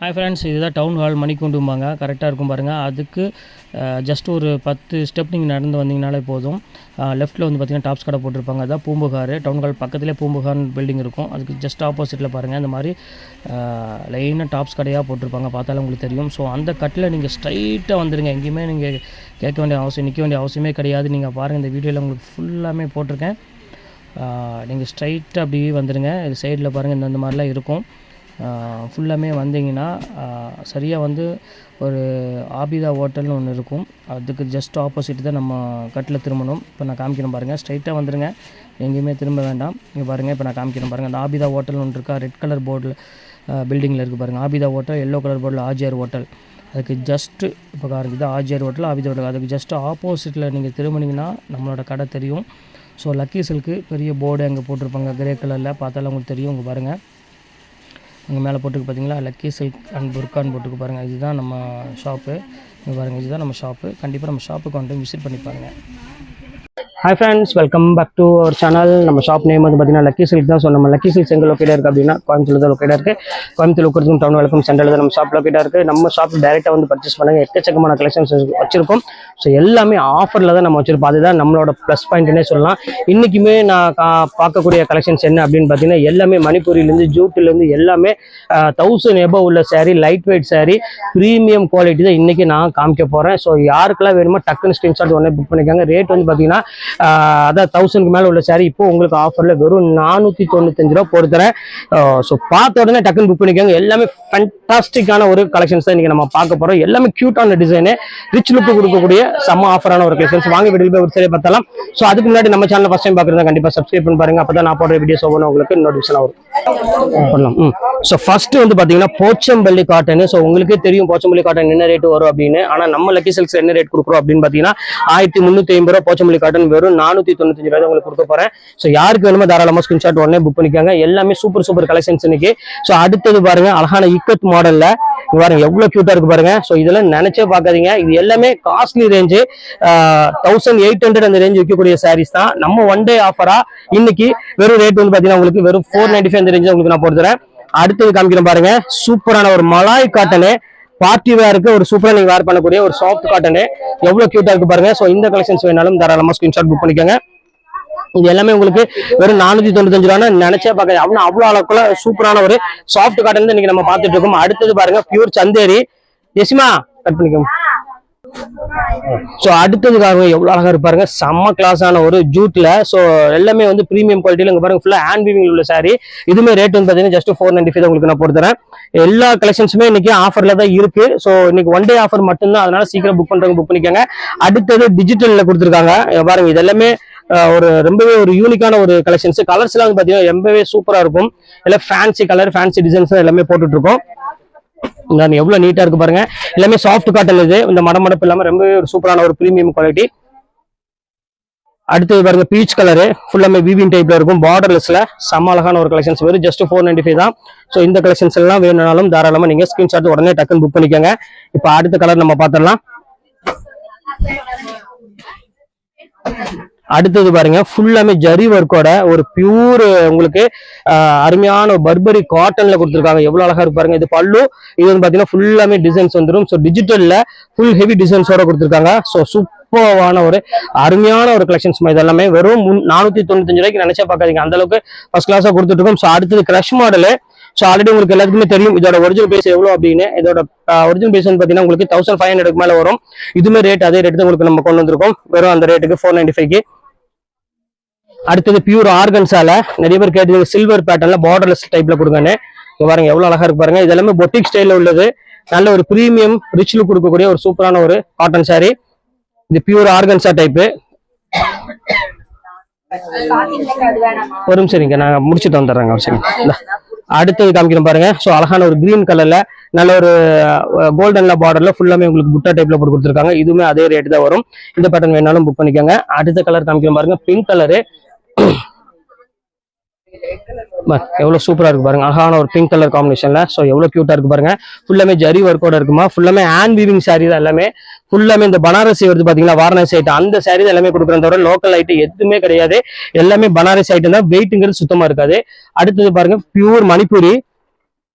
Hi friends, இதுதான் town hall மணிக்கூண்டும்பாங்க. கரெக்டாக இருக்கும் பாருங்கள். அதுக்கு ஜஸ்ட் ஒரு 10 ஸ்டெப் நீங்கள் நடந்து வந்தீங்கனாலே போதும். லெஃப்ட்டில் வந்து பார்த்திங்கன்னா டாப்ஸ் கடை போட்டிருப்பாங்க. அதான் பூம்புகார். டவுன் ஹால் பக்கத்துலேயே பூம்புகார்னு பில்டிங் இருக்கும். அதுக்கு ஜஸ்ட் ஆப்போசிட்டில் பாருங்கள், இந்த மாதிரி லைனாக டாப்ஸ் கடையாக போட்டிருப்பாங்க. பார்த்தாலும் உங்களுக்கு தெரியும். ஸோ அந்த கட்டில் நீங்கள் ஸ்ட்ரைட்டாக வந்துடுங்க. எங்கேயுமே நீங்கள் கேட்க வேண்டிய அவசியம், நிற்க வேண்டிய அவசியமே கிடையாது. நீங்கள் பாருங்கள், இந்த வீடியோவில் உங்களுக்கு ஃபுல்லாமே போட்டிருக்கேன். நீங்கள் ஸ்ட்ரைட்டாக அப்படியே வந்துடுங்க. இது சைடில் பாருங்கள், இந்த மாதிரிலாம் இருக்கும். ஃபுல்லாமே வந்தீங்கன்னா சரியாக வந்து ஒரு ஆபிதா ஹோட்டல்னு ஒன்று இருக்கும். அதுக்கு ஜஸ்ட் ஆப்போசிட் தான் நம்ம கட்டில் திரும்பணும். இப்போ நான் காமிக்கிறேன் பாருங்கள். ஸ்ட்ரைட்டாக வந்துடுங்க, எங்கேயுமே திரும்ப வேண்டாம். இங்கே பாருங்கள், இப்போ நான் காமிக்கிறேன் பாருங்கள். அந்த ஆபிதா ஹோட்டல்னு ஒன்று இருக்கா, ரெட் கலர் போர்டில் பில்டிங்கில் இருக்குது பாருங்கள். ஆபிதா ஹோட்டல், எல்லோ கலர் போர்டில் ஆர்ஜிஆர் ஹோட்டல். அதுக்கு ஜஸ்ட்டு இப்போ பாருங்கள், இது ஆர்ஜிஆர் ஹோட்டல், ஆபிதா ஹோட்டல். அதுக்கு ஜஸ்ட்டு ஆப்போசிட்டில் நீங்கள் திரும்பினீங்கன்னா நம்மளோட கடை தெரியும். ஸோ லக்கி சில்க்கு பெரிய போர்டு அங்கே போட்டிருப்பாங்க கிரே கலரில். பார்த்தாலும் உங்களுக்கு தெரியும். உங்கள் பாருங்கள், அங்கே மேலே போட்டுக்கு பார்த்தீங்களா, லக்கி சில்க் அண்ட் புர்கான்னு போட்டுக்கு பாருங்கள். இதுதான் நம்ம ஷாப்பு. இங்கே பாருங்கள், இதுதான் நம்ம ஷாப்பு. கண்டிப்பாக நம்ம ஷாப்புக்கு வந்து விசிட் பண்ணி பாருங்கள். Hi friends, welcome back to our channel. நம்ம ஷாப் நேம் வந்து பார்த்தீங்கன்னா லக்கி சில்க் தான். ஸோ நம்ம லக்கி சில்க்ஸ் எங்கே லொக்கேட்டாக இருக்குது அப்படின்னா கோயம்புத்தூர் தான் லொக்கேட்டாக இருக்குது. கோயம்புத்தூர் லொக்கேட்டும் டவுன் வழக்கம் சென்டரில் தான் நம்ம ஷாப் லொக்கேட்டாக இருக்குது. நம்ம ஷாப் டேரெக்டாக வந்து பர்ச்சேஸ் பண்ணுங்க. எக்கச்சக்கமான கலெக்ஷன்ஸ் வச்சிருக்கோம். ஸோ எல்லாமே ஆஃபரில் தான் நம்ம வச்சிருப்போம். அதுதான் நம்மளோட ப்ளஸ் பாயிண்ட்னே சொல்லலாம். இன்றைக்குமே நான் பார்க்கக்கூடிய கலெக்ஷன்ஸ் என்ன அப்படின்னு பார்த்தீங்கன்னா, எல்லாமே மணிப்பூரிலேருந்து ஜூட்டிலேருந்து எல்லாமே 1000 எபோவ் உள்ள sari, light weight sari, premium quality தான் இன்றைக்கி நான் காமிக்க போகிறேன். ஸோ யாருக்கெல்லாம் வேணுமோ டக்குன்னு ஸ்க்ரீன்ஷாட் உடனே புக் பண்ணிக்காங்க. ரேட் வந்து பார்த்தீங்கன்னா அதான் 1000க்கு மேலே உள்ள சாரீ இப்போ உங்களுக்கு ஆஃபரில் வெறும் 495 ரூபா போட்டு தரேன். ஸோ பார்த்த உடனே டக்குன்னு புக் பண்ணிக்கோங்க. எல்லாமே ஃபேண்டாஸ்டிக்கான ஒரு கலெக்ஷன்ஸ் தான் இன்றைக்கி நம்ம பார்க்க போகிறோம். எல்லாமே க்யூட்டான டிசைனு, ரிச் லுக்கு கொடுக்கக்கூடிய செம்ம ஆஃபரான ஒரு கலெக்ஷன்ஸ். வாங்க வீடியோ போய் ஒரு சரியாக பார்த்தலாம். ஸோ அதுக்கு முன்னாடி நம்ம சேனல் ஃபஸ்ட் டைம் பார்க்குறதா கண்டிப்பாக சப்ஸ்கிரைப் பண்ணி பாருங்க. அப்போ தான் நான் போடுற வீடியோஸ் ஒவ்வொன்று உங்களுக்கு நோட்டிஃபிகேஷன் வரும். பண்ணலாம். ஸோ ஃபர்ஸ்ட் வந்து பார்த்தீங்கன்னா போச்சம்பள்ளி காட்டன். ஸோ உங்களுக்கே தெரியும் போச்சம்பள்ளி காட்டன் என்ன ரேட் வரும் அப்படின்னு. ஆனால் நம்ம லக்கி சில்க்ஸ் என்ன ரேட் கொடுக்குறோம் அப்படின்னு பார்த்தீங்கன்னா 1350 ரூபா போச்சம்பள்ளி காட்டன் வெறும் 495 ரூபாய் உங்களுக்கு கொடுக்க போறேன். ஸோ யாருக்கு வேணுமோ தாராளமாக ஸ்கிரீன்ஷாட் உடனே புக் பண்ணிக்காங்க. எல்லாமே சூப்பர் கலெக்ஷன்ஸ் இன்னைக்கு. ஸோ அடுத்தது பாருங்க, அழகான இக்கத் மாடல்ல பாருங்க, எவ்வளவு கியூட்டா இருக்கு பாருங்க. ஸோ இதெல்லாம் நினைச்சே பார்க்காதீங்க. இது எல்லாமே காஸ்ட்லி ரேஞ்சு, 1800 அந்த ரேஞ்ச் விற்கக்கூடிய சாரீஸ் தான். நம்ம ஒன் டே ஆஃபரா இன்னைக்கு வெறும் ரேட் வந்து பாத்தீங்கன்னா உங்களுக்கு வெறும் 495 அந்த ரேஞ்ச் உங்களுக்கு நான் போட்டு தரேன். அடுத்தது காமிக்கிறேன் பாருங்க, சூப்பரான ஒரு மலாய் காட்டனு, பார்ட்டி வேருக்கு ஒரு சூப்பரா நீங்க வேர் பண்ணக்கூடிய ஒரு சாஃப்ட் காட்டனு, எவ்வளவு கியூட்டா இருக்கு பாருங்க. ஸோ இந்த கலெக்ஷன்ஸ் வேணாலும் தாராளமா ஸ்கிரீன்ஷாட் புக் பண்ணிக்கோங்க. இது எல்லாமே உங்களுக்கு வெறும் 495 ரூபா நினைச்சே பார்க்காது. அவ்வளவு அளவுக்குள்ள சூப்பரான ஒரு சாஃப்ட் காட்டன் தான் இன்னைக்கு நம்ம பார்த்துட்டு இருக்கோம். அடுத்தது பாருங்க, பியூர் சந்தேரி. எஸ்மா கட் பண்ணிக்கோங்க. ஸோ அடுத்ததுக்காக எவ்வளவு அழகா இருப்பாருங்க, செம்ம கிளாஸான ஒரு ஜூட்ல. ஸோ எல்லாமே வந்து பிரீமியம் குவாலிட்டியில இங்க பாருங்க, ஃபுல்லா ஹேண்ட் வீவிங் உள்ள சாரி. இதுமே ரேட் வந்து பாத்தீங்கன்னா ஜஸ்ட் 495 உங்களுக்கு நான் போட்டு தரேன். எல்லா கலெக்ஷன்ஸுமே இன்னைக்கு ஆஃபர்ல தான் இருக்கு. ஸோ இன்னைக்கு ஒன் டே ஆஃபர் மட்டும்தான், அதனால சீக்கிரம் புக் பண்றவங்க புக் பண்ணிக்கோங்க. அடுத்தது டிஜிட்டல்ல கொடுத்துருக்காங்க பாருங்க. இது எல்லாமே ஒரு ரொம்பவே ஒரு யூனிக்கான ஒரு கலெக்ஷன்ஸ். கலர்ஸ் எல்லாம் பாத்தீங்கன்னா ரொம்பவே சூப்பரா இருக்கும். எல்லாம் ஃபேன்சி கலர், ஃபேன்சி டிசைன்ஸ் எல்லாமே போட்டுட்டு இருக்கோம். எவ்வளவு நீட்டா இருக்கு பாருங்க. எல்லாமே சாஃப்ட் காட்டன். இது இந்த மடமடப்பு இல்லாம ரொம்பவே ஒரு சூப்பரான ஒரு பிரீமியம் குவாலிட்டி. அடுத்தது பாருங்க, பீச் கலரு, ஃபுல்லாமே வீவிங் டைப்ல இருக்கும், பார்டர்லெஸ்ல செம்ம அழகான ஒரு கலெக்ஷன்ஸ். வெறும் ஜஸ்ட் 495 தான். ஸோ இந்த கலெக்ஷன்ஸ் எல்லாம் வேணும்னாலும் தாராளமா நீங்க ஸ்கிரீன்ஷாட் உடனே டக்குன்னு புக் பண்ணிக்கோங்க. இப்போ அடுத்த கலர் நம்ம பார்த்துடலாம். அடுத்தது பாருங்க, ஃபுல்லாமே ஜரி ஒர்க்கோட ஒரு பியூர் உங்களுக்கு அருமையான பர்பரி காட்டன்ல கொடுத்துருக்காங்க. எவ்வளவு அழகா இருக்கு பாருங்க. இது பல்லு. இது வந்து பாத்தீங்கன்னா ஃபுல்லாமே டிசைன்ஸ் வந்துடும். ஸோ டிஜிட்டல்ல ஃபுல் ஹெவி டிசைன்ஸோட கொடுத்துருக்காங்க. ஸோ சூப்பரான ஒரு அருமையான ஒரு கலெக்ஷன்ஸ். இது எல்லாமே வெறும் 495 ரூபாய்க்கு நினைச்சா பார்க்காதீங்க, அந்த அளவுக்கு ஃபர்ஸ்ட் கிளாஸா கொடுத்துட்டு இருக்கோம். ஸோ அடுத்தது கிரஷ் மாடலு. ஸோ ஆல்ரெடி உங்களுக்கு எல்லாத்துக்குமே தெரியும் இதோட ஒரிஜினல் பேஸ் எவ்வளவு அப்படின்னு. இதோட ஒரிஜினல் பேஸ் வந்து பாத்தீங்கன்னா உங்களுக்கு 1500 மேல வரும். இதுமே ரேட் அதே ரேட் தான் உங்களுக்கு நம்ம கொண்டு வந்திருக்கோம், வெறும் அந்த ரேட்டுக்கு 495க்கு. அடுத்தது பியூர் ஆர்கன்ஸால நிறைய பேர் கேட்டு சில்வர் பேட்டர்ன்ல பார்டர்லெஸ் டைப்ல கொடுங்கன்னு. பாருங்க எவ்வளவு அழகா இருக்கு பாருங்க. இது எல்லாமே பொட்டிக் ஸ்டைல்ல உள்ளது. நல்ல ஒரு பிரீமியம் ரிச் லுக் கொடுக்கக்கூடிய ஒரு சூப்பரான ஒரு காட்டன் சாரி. இது பியூர் ஆர்கன்ஸா டைப்பு. ஒரு நிமிஷம் சரிங்க, நான் முடிச்சுட்டு வந்துடுறேங்க ஒரு செகண்ட். அடுத்தது காமிக்கிறேன் பாருங்க. ஸோ அழகான ஒரு கிரீன் கலர்ல நல்ல ஒரு கோல்டன்ல பார்டர்ல ஃபுல்லாமே உங்களுக்கு புட்டா டைப்ல போட்டு கொடுத்துருக்காங்க. இதுவுமே அதே ரேட் தான் வரும். இந்த பேட்டர்ன் வேணாலும் புக் பண்ணிக்கோங்க. அடுத்த கலர் காமிக்கிறேன் பாருங்க, பிங்க் கலரு. எவ்வளவு சூப்பரா இருக்கு பாருங்க, அழகான ஒரு பிங்க் கலர் காம்பினேஷன்ல. ஸோ எவ்வளவு கியூட்டா இருக்கு பாருங்க. ஃபுல்லாமே ஜரி ஒர்க்கோட இருக்குமா, ஃபுல்லாமே ஹேண்ட் வீவிங் சாரி தான் எல்லாமே. ஃபுல்லாமே இந்த பனாரசி வருது பாத்தீங்களா, வாரணாசி ஐட்டம், அந்த சாரி தான் எல்லாமே கொடுக்குறத தவிர லோக்கல் ஐட்டம் எதுவுமே கிடையாது. எல்லாமே பனாரசி ஐட்டம் தான், வெயிட்டுங்கிறது சுத்தமா இருக்காது. அடுத்தது பாருங்க, பியூர் மணிப்பூரி.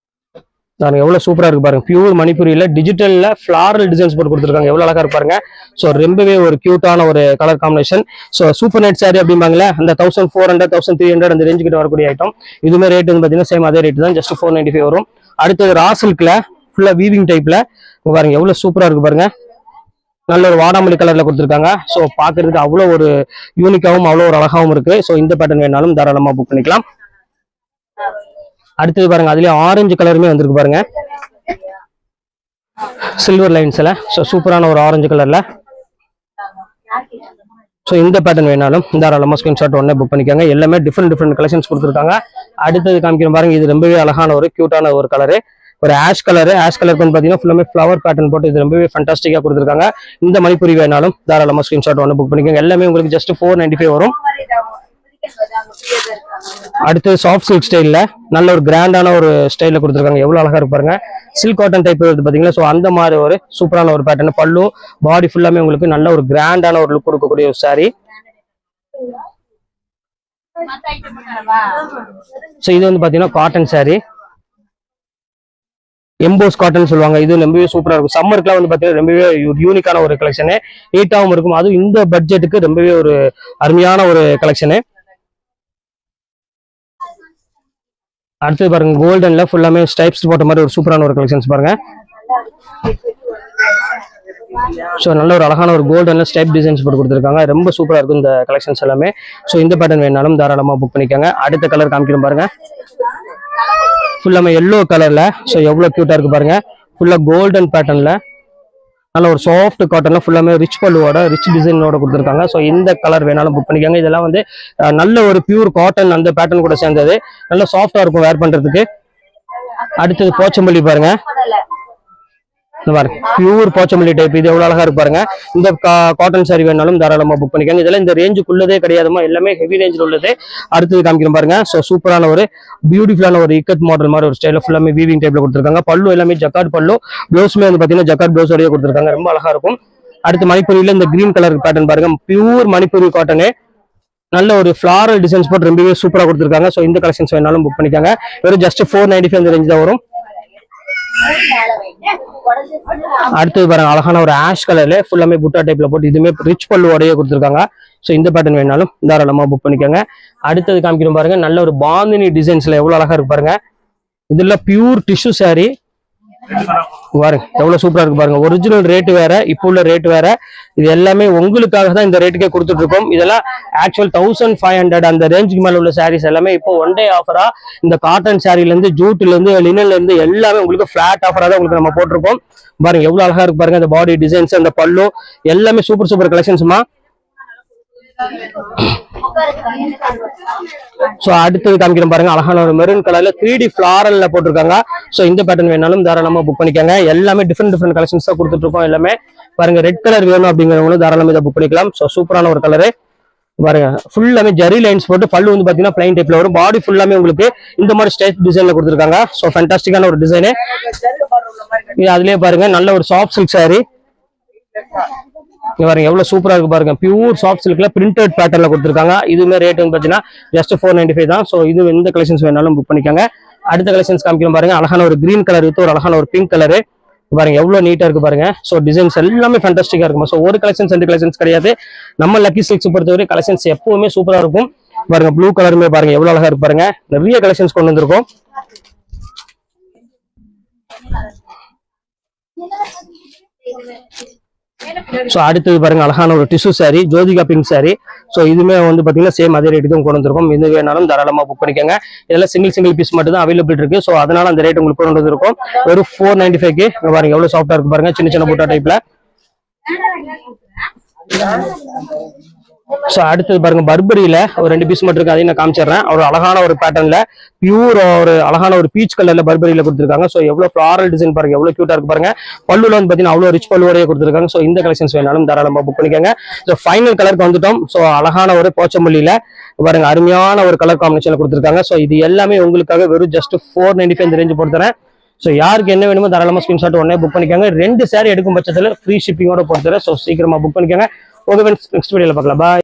பாருங்க எவ்வளவு சூப்பரா இருக்கு பாருங்க. பியூர் மணிப்பூரியில டிஜிட்டல்ல ஃபிளாரல் டிசைன்ஸ் போட்டு கொடுத்துருக்காங்க. எவ்வளவு அழகா இருப்பாருங்க. ஸோ ரொம்பவே ஒரு கியூட்டான ஒரு colour combination. So super night sari அப்படிம்பாங்களே, அந்த 1400 1300 அந்த ரேஞ்சு கிட்ட வரக்கூடிய ஐட்டம். இதுமே ரேட் வந்து பாத்தீங்கன்னா சேம் அதே ரேட் தான், ஜஸ்ட் 495 வரும். அடுத்தது ரா சில்க்ல ஃபுல்லா வீவிங் டைப்ல பாருங்க எவ்வளவு சூப்பரா இருக்கு பாருங்க. நல்ல ஒரு வாடாமல்லி கலர்ல கொடுத்துருக்காங்க. ஸோ பாக்குறதுக்கு அவ்வளோ ஒரு யூனிக்காவும் அவ்வளோ ஒரு அழகாவும் இருக்கு. ஸோ இந்த பேட்டர்ன் வேணாலும் தாராளமா புக் பண்ணிக்கலாம். அடுத்தது பாருங்க அதுலயே ஆரஞ்சு கலருமே வந்திருக்கு பாருங்க, சில்வர் லைன்ஸ்ல. ஸோ சூப்பரான ஒரு ஆரஞ்சு கலர்ல. ஸோ இந்த பேட்டர்ன் வேணாலும் தாராளமா ஸ்கிரீன்ஷாட் உடனே புக் பண்ணிக்கோங்க. எல்லாமே டிஃப்ரெண்ட் கலெக்ஷன்ஸ் கொடுத்துருக்காங்க. அடுத்தது காமிக்கிற பாருங்க, இது ரொம்பவே அழகான ஒரு கியூட்டான ஒரு கலரு, ஒரு ஆஷ் கலர் வந்து பாத்தீங்கன்னா ஃபுல்லாமே ஃபிளவர் பேட்டர்ன் போட்டு இது ரொம்பவே ஃபண்டாஸ்டிக்கா கொடுத்துருக்காங்க. இந்த மணிப்பூரி வேணாலும் தாராளமா ஸ்கிரீன்ஷாட் ஒன்று புக் பண்ணிக்கோங்க. எல்லாமே உங்களுக்கு ஜஸ்ட் 495 வரும். அடுத்து சாஃப்ட் சில்க் ஸ்டைல்ல நல்ல ஒரு கிராண்டான ஒரு ஸ்டைல கொடுத்துருக்காங்க. எவ்வளவு அழகா இருப்பாருங்க. சில்க் காட்டன் டைப் வருது பாத்தீங்களா. ஸோ அந்த மாதிரி ஒரு சூப்பரான ஒரு பேட்டர்ன். பல்லு பாடி ஃபுல்லாமே உங்களுக்கு நல்ல ஒரு கிராண்டான ஒரு லுக் கொடுக்கக்கூடிய ஒரு சாரி. ஸோ இது வந்து பாத்தீங்கன்னா காட்டன் சாரி, எம்போஸ் காட்டன் சொல்லுவாங்க. இது ரொம்பவே சூப்பரா இருக்கும். சம்மருக்குலாம் வந்து பாத்தீங்கன்னா ரொம்பவே யூனிக்கான ஒரு கலெக்ஷனு, நீட்டாவும் இருக்கும். அதுவும் இந்த பட்ஜெட்டுக்கு ரொம்பவே ஒரு அருமையான ஒரு கலெக்ஷனு. அடுத்தது பாருங்க கோல்டன்ல ஃபுல்லாமே ஸ்டைப்ஸ் போட்ட மாதிரி ஒரு சூப்பரான ஒரு கலெக்ஷன்ஸ் பாருங்க. ஸோ நல்ல ஒரு அழகான ஒரு கோல்டன்ல ஸ்டைப் டிசைன்ஸ் போட்டு கொடுத்துருக்காங்க. ரொம்ப சூப்பரா இருக்கும் இந்த கலெக்ஷன்ஸ் எல்லாமே. ஸோ இந்த பேட்டர்ன் வேணாலும் தாராளமா புக் பண்ணிக்கோங்க. அடுத்த கலர் காமிக்கிறோம் பாருங்க, ஃபுல்லாமே எல்லோ கலர்ல. ஸோ எவ்வளவு கியூட்டா இருக்கு பாருங்க. ஃபுல்லா கோல்டன் பேட்டர்ன்ல நல்ல ஒரு சாஃப்ட் காட்டன்ல ஃபுல்லாமே ரிச் பல்லுவோட ரிச் டிசைனோட கொடுத்துருக்காங்க. ஸோ இந்த கலர் வேணாலும் புக் பண்ணிக்கோங்க. இதெல்லாம் வந்து நல்ல ஒரு பியூர் காட்டன் அந்த பேட்டர்ன் கூட சேர்ந்தது, நல்ல சாஃப்டா இருக்கும் வேர் பண்றதுக்கு. அடுத்தது போச்சம்பள்ளி பாருங்க, பாருங்க பியூர் போச்சம்பள்ளி டைப். இது எவ்வளவு அழகா இருக்கு பாருங்க. இந்த காட்டன் சாரி வேணாலும் தாராளமா புக் பண்ணிக்கோங்க. இதெல்லாம் இந்த ரேஞ்சுக்குள்ளதே கிடையாதுமா, எல்லாமே ஹெவி ரேஞ்சில் உள்ளது. அடுத்தது காமிக்கிறோம் பாருங்க. ஸோ சூப்பரான ஒரு பியூட்டிஃபுல்லான ஒரு இக்கட் மாடல் மாதிரி ஒரு ஸ்டைல ஃபுல்லாமே வீவிங் டைப்ல கொடுத்துருக்காங்க. பல்லு எல்லாமே ஜக்கார்ட் பல்லு, ப்ளவுஸுமே வந்து பாத்தீங்கன்னா ஜக்கார்ட் ப்ளவுஸ் வரையே கொடுத்துருக்காங்க. ரொம்ப அழகா இருக்கும். அடுத்து மணிப்பூரியில இந்த கிரீன் கலர் பேட்டர்ன் பாருங்க, பியூர் மணிப்பூரி காட்டனு, நல்ல ஒரு ஃபிளாரல் டிசைன்ஸ் போட்டு ரொம்பவே சூப்பரா கொடுத்துருக்காங்க. ஸோ இந்த கலெக்ஷன்ஸ் வேணாலும் புக் பண்ணிக்கோங்க. வெறும் ஜஸ்ட் 495 அந்த ரேஞ்ச் தான் வரும். அடுத்தது பாருங்க அழகான ஒரு ஆஷ் கலர்ல ஃபுல்லாமே புட்டா டைப்ல போட்டு இதுமே ரிச் பல்லுவோடய கொடுத்துருக்காங்க. ஸோ இந்த பேட்டர்ன் வேணாலும் தாராளமா புக் பண்ணிக்கோங்க. அடுத்தது காமிக்கிறோம் பாருங்க, நல்ல ஒரு பாந்தினி டிசைன்ஸ்ல எவ்வளவு அழகா இருக்கு பாருங்க. இதுல பியூர் டிஷ்யூ சாரி பாருங்க எவ்வளவு சூப்பரா இருக்கு பாருங்க. ஒரிஜினல் ரேட் வேற, இப்போ உள்ள ரேட் வேற. இது எல்லாமே உங்களுக்காக தான் இந்த ரேட்டுக்கே கொடுத்துட்டு இருக்கோம். இதெல்லாம் ஆக்சுவல் 1500 அந்த ரேஞ்சுக்கு மேல உள்ள சாரீஸ் எல்லாமே இப்போ ஒன் டே ஆஃபரா இந்த காட்டன் சாரில இருந்து ஜூட்ல இருந்து லினன்ல இருந்து எல்லாமே உங்களுக்கு பிளாட் ஆஃபரா தான் உங்களுக்கு நம்ம போட்டிருக்கோம். பாருங்க எவ்வளவு அழகா இருக்கு பாருங்க. அந்த பாடி டிசைன்ஸ், அந்த பல்லு எல்லாமே சூப்பர் கலெக்ஷன்ஸ்மா. சோ அடுத்தது காமிக்கிறோம் பாருங்க, அழகான ஒரு மெரூன் கலர்ல 3D ஃபிளாரல்ல போட்டிருக்காங்க. சோ இந்த பேட்டர்ன் வேணாலும் தாராளமா புக் பண்ணிக்கோங்க. எல்லாமே டிஃப்ரெண்ட் கலெக்ஷன்ஸ் தான் கொடுத்துட்டு இருக்கோம். எல்லாமே பாருங்க ரெட் கலர் வேணும் அப்படிங்கிறவங்களும் தாராளமா இதை புக் பண்ணிக்கலாம். சோ சூப்பரான ஒரு கலரு பாருங்க. ஃபுல்லாமே ஜெரி லைன்ஸ் போட்டு பல்லு வந்து பாத்தீங்கன்னா பிளைன் டைப்ல வரும். பாடி ஃபுல்லாமே உங்களுக்கு இந்த மாதிரி ஸ்டைப் டிசைன்ல கொடுத்துருக்காங்க. சோ ஃபேண்டாஸ்டிக்கான ஒரு டிசைனு. அதுலயே பாருங்க நல்ல ஒரு சாஃப்ட் சில்க் சாரி பாருங்க எவ்வளவு சூப்பரா இருக்கு பாருங்க. பியூர் சாஃப்ட் சில்க்ல பிரிண்டட் பேட்டர்ல கொடுத்துருக்காங்க. இதுவுமே ரேட் வந்து பாத்தீங்கன்னா ஜஸ்ட் 495 தான். சோ இது எந்த கலெக்ஷன்ஸ் வேணாலும் புக் பண்ணிக்கோங்க. அடுத்த கலெக்ஷன்ஸ் காமிக்கிறோம் பாருங்க, அழகான ஒரு கிரீன் கலர் வித் ஒரு அழகான ஒரு பிங்க் கலரு பாருங்க எவ்வளவு நீட்டா இருக்கு பாருங்க. சோ டிசைன்ஸ் எல்லாமே ஃபேண்டாஸ்டிக்கா இருக்கும். சோ ஒரு கலெக்ஷன்ஸ் ரெண்டு கலெக்ஷன்ஸ் கிடையாது. நம்ம லக்கி சில்க்ஸ் பொறுத்தவரை கலெக்ஷன்ஸ் எப்பவுமே சூப்பரா இருக்கும். பாருங்க ப்ளூ கலருமே பாருங்க எவ்வளவு அழகா இருக்கு பாருங்க. நிறைய கலெக்ஷன்ஸ் கொண்டு வந்திருக்கோம். ஸோ அடுத்தது பாருங்க அழகான ஒரு tissue sorry, Jyothika pink sorry. So இதுவுமே வந்து பாத்தீங்கன்னா சேம் அதே ரேட்டு தான் கொண்டு வந்திருக்கும். இது வேணாலும் தாராளமா புக் பண்ணிக்கோங்க. இதெல்லாம் சிங்கிள் பீஸ் மட்டும் தான் அவைலபிள் இருக்கு. ஸோ அதனால அந்த ரேட் உங்களுக்கு கொண்டு வந்திருக்கும். ஒரு 495க்கு பாருங்க எவ்வளவு சாஃப்டா இருக்கு பாருங்க, சின்ன புட்டா டைப்ல. ஸோ அடுத்தது பாருங்க பர்பரியில ஒரு 2 பீஸ் மட்டும் இருக்கு, அதையும் நான் காமிச்சிடுறேன். ஒரு அழகான ஒரு பேட்டர்ன்ல பியூர் ஒரு அழகான ஒரு பீச் கலர்ல பர்பரியில கொடுத்துருக்காங்க. ஸோ எவ்வளவு ஃபிளாரல் டிசைன் பாருங்க, எவ்வளவு கியூட்டா இருக்கு பாருங்க. பல்லுல வந்து பாத்தீங்கன்னா அவ்வளவு ரிச் பல்லுவோடய கொடுத்துருக்காங்க. ஸோ இந்த கலெக்ஷன்ஸ் வேணாலும் தாராளமா புக் பண்ணிக்கோங்க. ஸோ ஃபைனல் கலருக்கு வந்துட்டோம். ஸோ அழகான ஒரு போச்சம்பள்ளியில பாருங்க அருமையான ஒரு கலர் காம்பினேஷன்ல கொடுத்துருக்காங்க. ஸோ இது எல்லாமே உங்களுக்காக வெறும் ஜஸ்ட் 495 இந்த ரேஞ்சு போட்டுறேன். ஸோ யாருக்கு என்ன வேணுமோ தாராளமா ஸ்கிரீன்ஷாட் உடனே புக் பண்ணிக்கோங்க. 2 சாரி எடுக்கும் பட்சத்தில் ஃப்ரீ ஷிப்பிங்கோட போட்டுறேன். ஸோ சீக்கிரமா புக் பண்ணிக்கோங்க. ஓகே ஃப்ரெண்ட்ஸ், நெக்ஸ்ட் வீடியோல பார்க்கலாம். பாய்.